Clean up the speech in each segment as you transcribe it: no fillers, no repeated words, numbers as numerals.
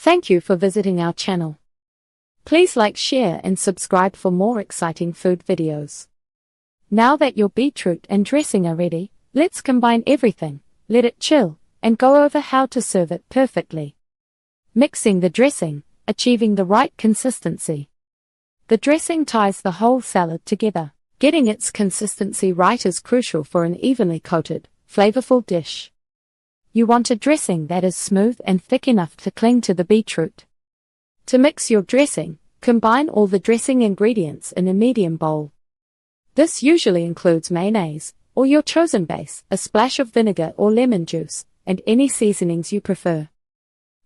Thank you for visiting our channel. Please like, share and subscribe for more exciting food videos. Now that your beetroot and dressing are ready, let's combine everything, let it chill, and go over how to serve it perfectly. Mixing the dressing, achieving the right consistency. The dressing ties the whole salad together. Getting its consistency right is crucial for an evenly coated, flavorful dish. You want a dressing that is smooth and thick enough to cling to the beetroot. To mix your dressing, combine all the dressing ingredients in a medium bowl. This usually includes mayonnaise, or your chosen base, a splash of vinegar or lemon juice, and any seasonings you prefer.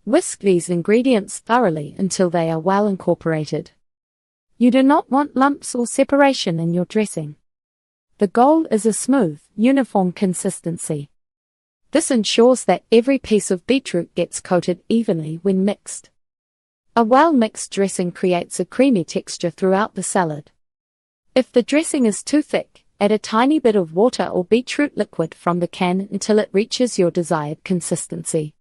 Whisk these ingredients thoroughly until they are well incorporated. You do not want lumps or separation in your dressing. The goal is a smooth, uniform consistency. This ensures that every piece of beetroot gets coated evenly when mixed. A well-mixed dressing creates a creamy texture throughout the salad. If the dressing is too thick, add a tiny bit of water or beetroot liquid from the can until it reaches your desired consistency.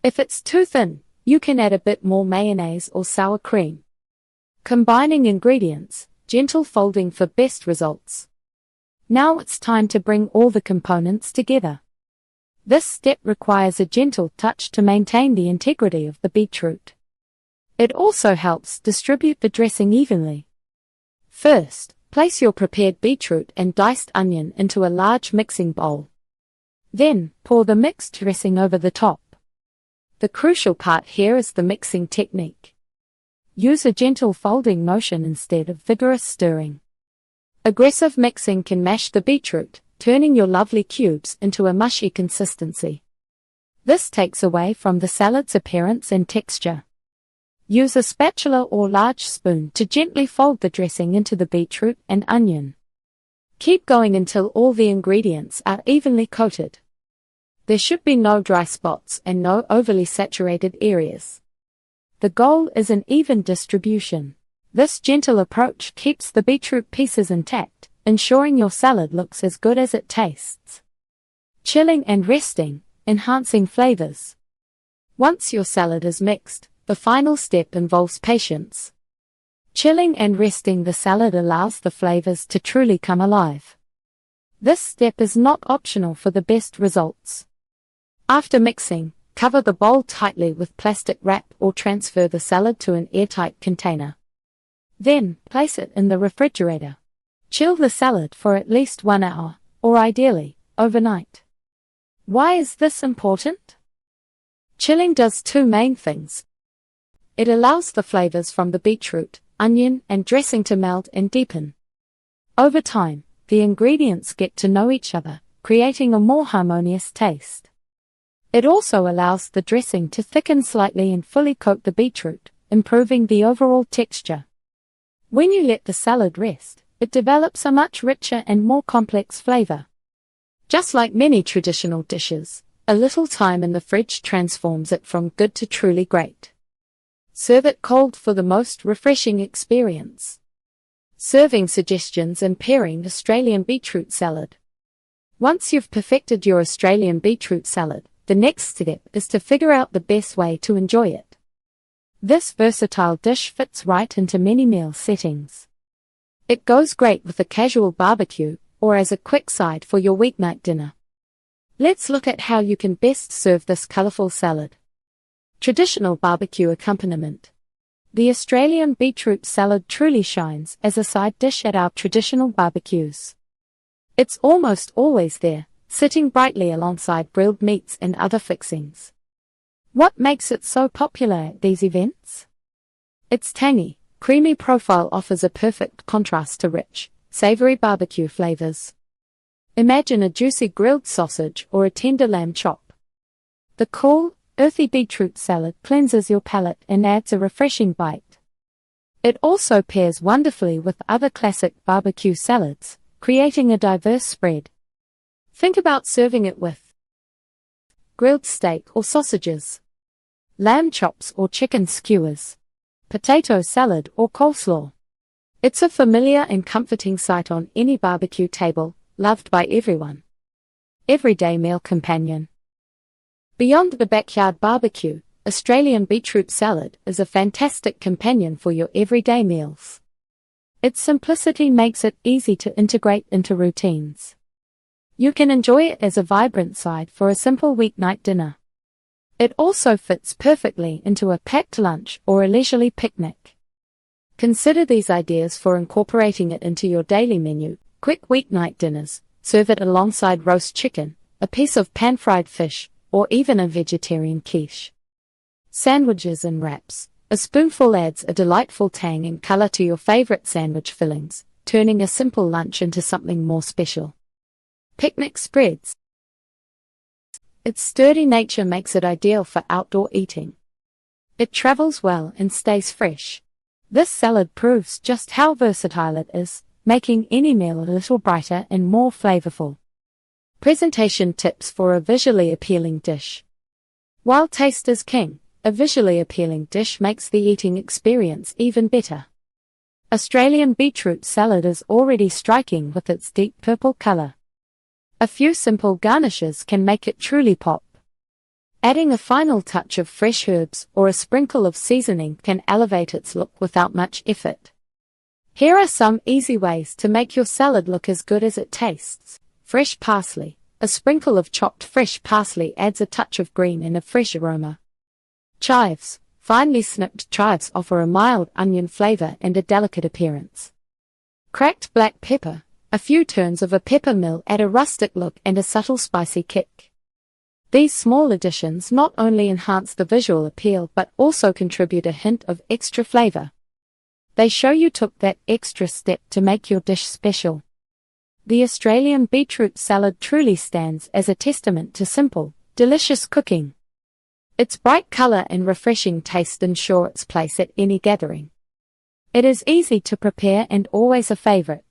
If it's too thin, you can add a bit more mayonnaise or sour cream. Combining ingredients, gentle folding for best results. Now it's time to bring all the components together. This step requires a gentle touch to maintain the integrity of the beetroot. It also helps distribute the dressing evenly. First, place your prepared beetroot and diced onion into a large mixing bowl. Then, pour the mixed dressing over the top. The crucial part here is the mixing technique. Use a gentle folding motion instead of vigorous stirring. Aggressive mixing can mash the beetroot, turning your lovely cubes into a mushy consistency. This takes away from the salad's appearance and texture. Use a spatula or large spoon to gently fold the dressing into the beetroot and onion. Keep going until all the ingredients are evenly coated. There should be no dry spots and no overly saturated areas. The goal is an even distribution. This gentle approach keeps the beetroot pieces intact, ensuring your salad looks as good as it tastes. Chilling and resting, enhancing flavors. Once your salad is mixed, the final step involves patience. Chilling and resting the salad allows the flavors to truly come alive. This step is not optional for the best results. After mixing, cover the bowl tightly with plastic wrap or transfer the salad to an airtight container. Then, place it in the refrigerator. Chill the salad for at least 1 hour, or ideally, overnight. Why is this important? Chilling does two main things. It allows the flavors from the beetroot, onion, and dressing to melt and deepen. Over time, the ingredients get to know each other, creating a more harmonious taste. It also allows the dressing to thicken slightly and fully coat the beetroot, improving the overall texture. When you let the salad rest, it develops a much richer and more complex flavor. Just like many traditional dishes, a little time in the fridge transforms it from good to truly great. Serve it cold for the most refreshing experience. Serving suggestions and pairing Australian beetroot salad. Once you've perfected your Australian beetroot salad, the next step is to figure out the best way to enjoy it. This versatile dish fits right into many meal settings. It goes great with a casual barbecue, or as a quick side for your weeknight dinner. Let's look at how you can best serve this colorful salad. Traditional barbecue accompaniment. The Australian beetroot salad truly shines as a side dish at our traditional barbecues. It's almost always there, sitting brightly alongside grilled meats and other fixings. What makes it so popular at these events? Its tangy, creamy profile offers a perfect contrast to rich, savory barbecue flavors. Imagine a juicy grilled sausage or a tender lamb chop. The cool, earthy beetroot salad cleanses your palate and adds a refreshing bite. It also pairs wonderfully with other classic barbecue salads, creating a diverse spread. Think about serving it with grilled steak or sausages, lamb chops or chicken skewers, potato salad or coleslaw. It's a familiar and comforting sight on any barbecue table, loved by everyone. Everyday meal companion. Beyond the backyard barbecue, Australian Beetroot Salad is a fantastic companion for your everyday meals. Its simplicity makes it easy to integrate into routines. You can enjoy it as a vibrant side for a simple weeknight dinner. It also fits perfectly into a packed lunch or a leisurely picnic. Consider these ideas for incorporating it into your daily menu. Quick weeknight dinners, serve it alongside roast chicken, a piece of pan-fried fish, or even a vegetarian quiche. Sandwiches and wraps. A spoonful adds a delightful tang and color to your favorite sandwich fillings, turning a simple lunch into something more special. Picnic spreads. Its sturdy nature makes it ideal for outdoor eating. It travels well and stays fresh. This salad proves just how versatile it is, making any meal a little brighter and more flavorful. Presentation tips for a visually appealing dish. While taste is king, a visually appealing dish makes the eating experience even better. Australian beetroot salad is already striking with its deep purple color. A few simple garnishes can make it truly pop. Adding a final touch of fresh herbs or a sprinkle of seasoning can elevate its look without much effort. Here are some easy ways to make your salad look as good as it tastes. Fresh parsley. A sprinkle of chopped fresh parsley adds a touch of green and a fresh aroma. Chives. Finely snipped chives offer a mild onion flavor and a delicate appearance. Cracked black pepper. A few turns of a pepper mill add a rustic look and a subtle spicy kick. These small additions not only enhance the visual appeal but also contribute a hint of extra flavor. They show you took that extra step to make your dish special. The Australian beetroot salad truly stands as a testament to simple, delicious cooking. Its bright color and refreshing taste ensure its place at any gathering. It is easy to prepare and always a favorite.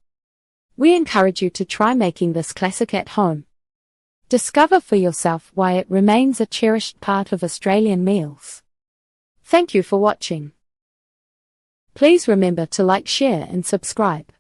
We encourage you to try making this classic at home. Discover for yourself why it remains a cherished part of Australian meals. Thank you for watching. Please remember to like, share and subscribe.